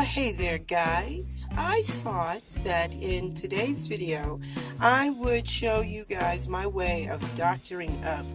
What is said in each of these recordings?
Hey there guys, I thought that in today's video I would show you guys my way of doctoring up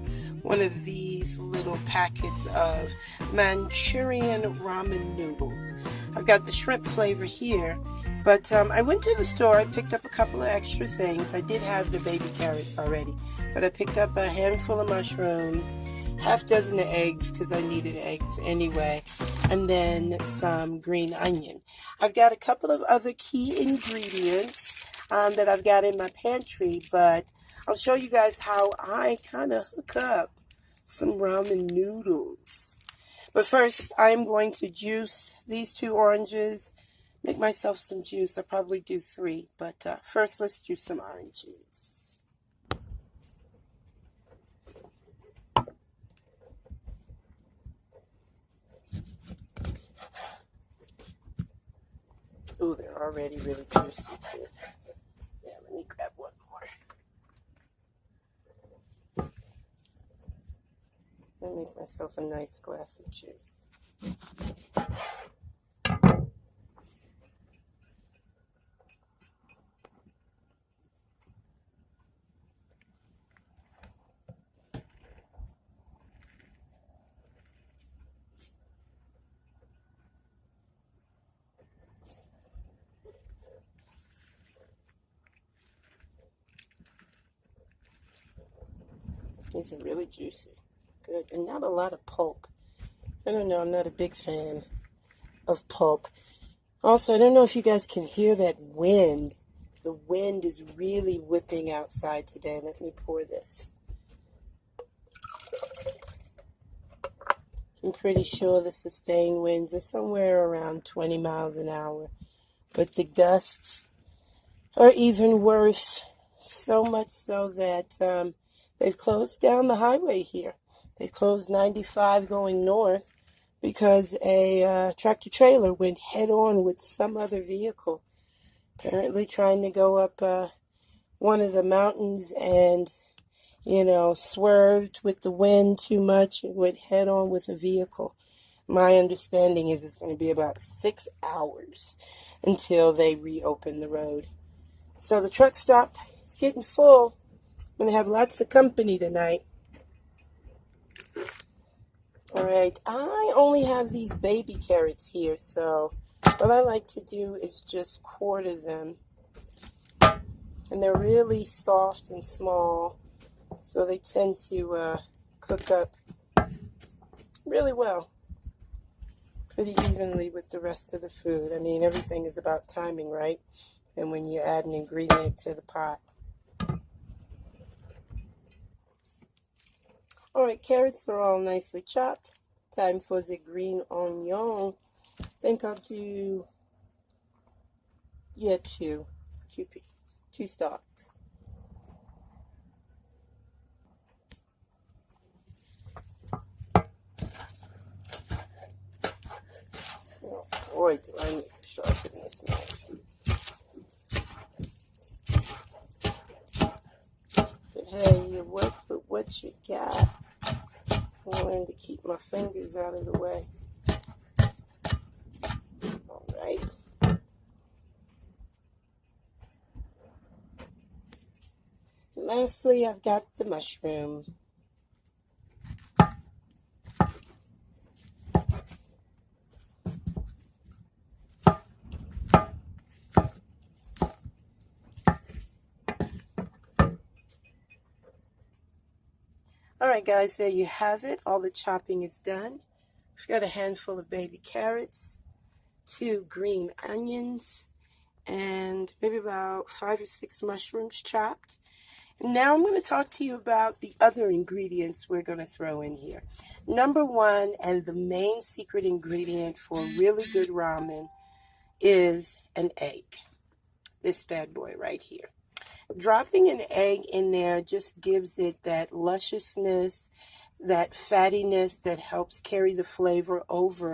one of these little packets of Manchurian ramen noodles. I've got the shrimp flavor here, but I went to the store, I picked up a couple of extra things. I did have the baby carrots already, but I picked up a handful of mushrooms, half dozen of eggs because I needed eggs anyway, and then some green onion. I've got a couple of other key ingredients that I've got in my pantry, but I'll show you guys how I kind of hook up some ramen noodles. But first, I'm going to juice these 2 oranges, make myself some juice. I'll probably do 3, but first let's juice some oranges. Ooh, they're already really juicy too. Yeah, let me grab one more. I'll make myself a nice glass of juice. These are really juicy. Good. And not a lot of pulp. I don't know. I'm not a big fan of pulp. Also, I don't know if you guys can hear that wind. The wind is really whipping outside today. Let me pour this. I'm pretty sure the sustained winds are somewhere around 20 miles an hour. But the gusts are even worse. So much so that they've closed down the highway here. They closed 95 going north because a tractor trailer went head on with some other vehicle, apparently trying to go up one of the mountains and, swerved with the wind too much and went head on with a vehicle. My understanding is it's going to be about 6 hours until they reopen the road. So the truck stop is getting full. I'm going to have lots of company tonight. Alright, I only have these baby carrots here, so what I like to do is just quarter them. And they're really soft and small, so they tend to cook up really well, pretty evenly with the rest of the food. I mean, everything is about timing, right? And when you add an ingredient to the pot. Alright, carrots are all nicely chopped. Time for the green onion. I think I'll do, 2 stalks. Oh boy, do I need to sharpen this knife. But hey, you work with what you got. I learn to keep my fingers out of the way. Alright. Lastly, I've got the mushroom. Alright guys, there you have it. All the chopping is done. I've got a handful of baby carrots, 2 green onions, and maybe about 5 or 6 mushrooms chopped. And now I'm going to talk to you about the other ingredients we're going to throw in here. Number 1, and the main secret ingredient for really good ramen, is an egg. This bad boy right here. Dropping an egg in there just gives it that lusciousness, that fattiness that helps carry the flavor over